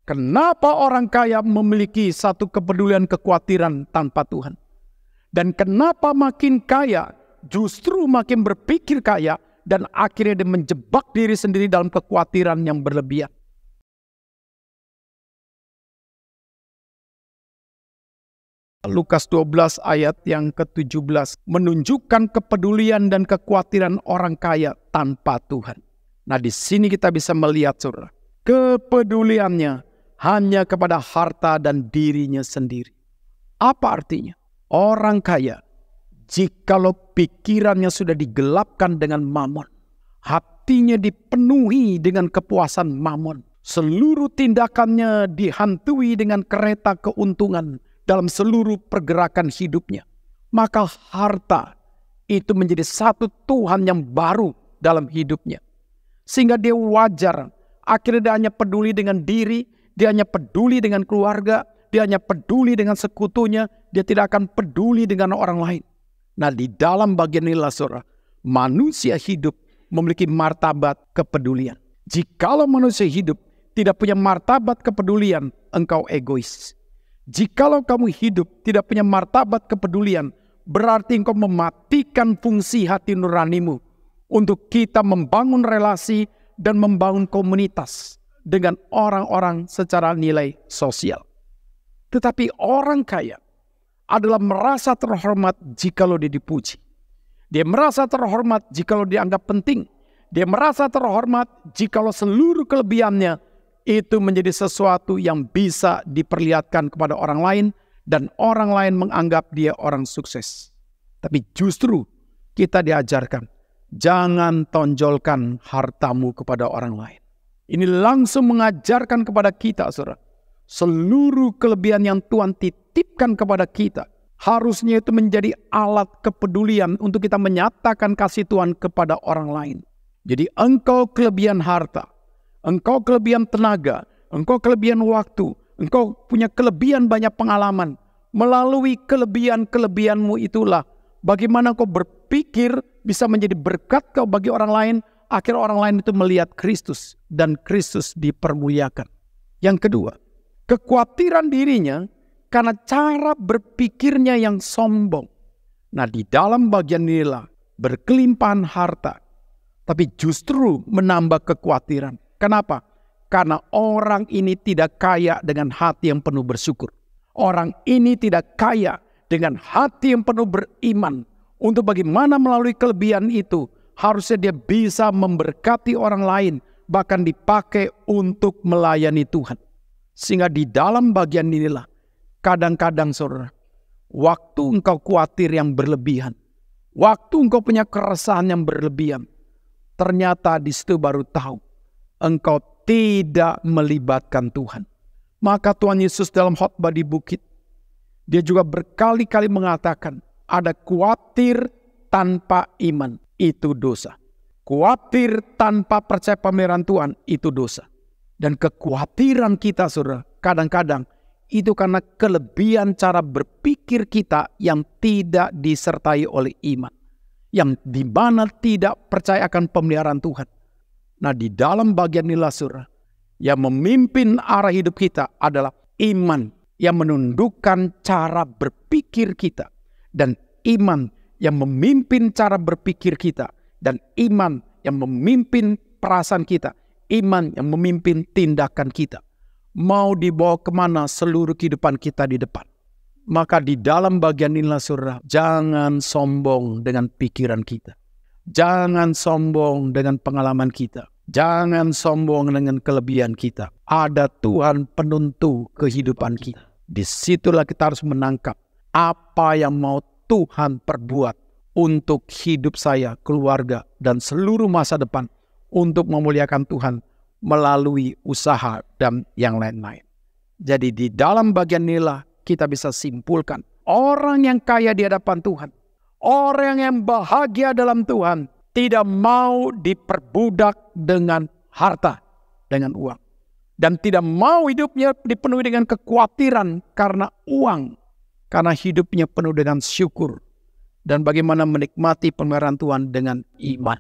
Kenapa orang kaya memiliki satu kepedulian kekhawatiran tanpa Tuhan? Dan kenapa makin kaya justru makin berpikir kaya dan akhirnya dia menjebak diri sendiri dalam kekhawatiran yang berlebihan? Lukas 12 ayat yang ke-17 menunjukkan kepedulian dan kekhawatiran orang kaya tanpa Tuhan. Nah, di sini kita bisa melihat, saudara, kepeduliannya hanya kepada harta dan dirinya sendiri. Apa artinya? Orang kaya, jikalau pikirannya sudah digelapkan dengan mamon, hatinya dipenuhi dengan kepuasan mamon, seluruh tindakannya dihantui dengan kereta keuntungan dalam seluruh pergerakan hidupnya, maka harta itu menjadi satu Tuhan yang baru dalam hidupnya. Sehingga dia wajar, akhirnya dia hanya peduli dengan diri, dia hanya peduli dengan keluarga, dia hanya peduli dengan sekutunya, dia tidak akan peduli dengan orang lain. Nah, di dalam bagian inilah, saudara, manusia hidup memiliki martabat kepedulian. Jikalau manusia hidup tidak punya martabat kepedulian, engkau egois. Jikalau kamu hidup tidak punya martabat kepedulian, berarti engkau mematikan fungsi hati nuranimu untuk kita membangun relasi dan membangun komunitas dengan orang-orang secara nilai sosial. Tetapi orang kaya adalah merasa terhormat jikalau dia dipuji. Dia merasa terhormat jikalau dianggap penting. Dia merasa terhormat jikalau seluruh kelebihannya itu menjadi sesuatu yang bisa diperlihatkan kepada orang lain dan orang lain menganggap dia orang sukses. Tapi justru kita diajarkan, jangan tonjolkan hartamu kepada orang lain. Ini langsung mengajarkan kepada kita, saudara, seluruh kelebihan yang Tuhan titipkan kepada kita harusnya itu menjadi alat kepedulian untuk kita menyatakan kasih Tuhan kepada orang lain. Jadi engkau kelebihan harta, engkau kelebihan tenaga, engkau kelebihan waktu, engkau punya kelebihan banyak pengalaman. Melalui kelebihan-kelebihanmu itulah bagaimana kau berpikir bisa menjadi berkat kau bagi orang lain. Akhirnya orang lain itu melihat Kristus dan Kristus dipermuliakan. Yang kedua, kekhawatiran dirinya karena cara berpikirnya yang sombong. Nah, di dalam bagian inilah berkelimpahan harta, tapi justru menambah kekhawatiran. Kenapa? Karena orang ini tidak kaya dengan hati yang penuh bersyukur. Orang ini tidak kaya dengan hati yang penuh beriman. Untuk bagaimana melalui kelebihan itu, harusnya dia bisa memberkati orang lain, bahkan dipakai untuk melayani Tuhan. Sehingga di dalam bagian inilah, kadang-kadang saudara, waktu engkau khawatir yang berlebihan, waktu engkau punya keresahan yang berlebihan, ternyata di situ baru tahu, engkau tidak melibatkan Tuhan. Maka Tuhan Yesus dalam khotbah di bukit, dia juga berkali-kali mengatakan, ada khawatir tanpa iman, itu dosa. Khawatir tanpa percaya pemeliharaan Tuhan, itu dosa. Dan kekhawatiran kita, saudara, kadang-kadang itu karena kelebihan cara berpikir kita yang tidak disertai oleh iman. Yang dimana tidak percaya akan pemeliharaan Tuhan. Nah, di dalam bagian inilah, saudara, yang memimpin arah hidup kita adalah iman yang menundukkan cara berpikir kita. Dan iman yang memimpin cara berpikir kita. Dan iman yang memimpin perasaan kita. Iman yang memimpin tindakan kita. Mau dibawa kemana seluruh kehidupan kita di depan. Maka di dalam bagian inilah, saudara, jangan sombong dengan pikiran kita. Jangan sombong dengan pengalaman kita. Jangan sombong dengan kelebihan kita. Ada Tuhan penentu kehidupan kita. Disitulah kita harus menangkap apa yang mau Tuhan perbuat untuk hidup saya, keluarga, dan seluruh masa depan untuk memuliakan Tuhan melalui usaha dan yang lain-lain. Jadi di dalam bagian inilah kita bisa simpulkan orang yang kaya di hadapan Tuhan, orang yang bahagia dalam Tuhan, tidak mau diperbudak dengan harta, dengan uang. Dan tidak mau hidupnya dipenuhi dengan kekhawatiran karena uang. Karena hidupnya penuh dengan syukur. Dan bagaimana menikmati pemeliharaan Tuhan dengan iman.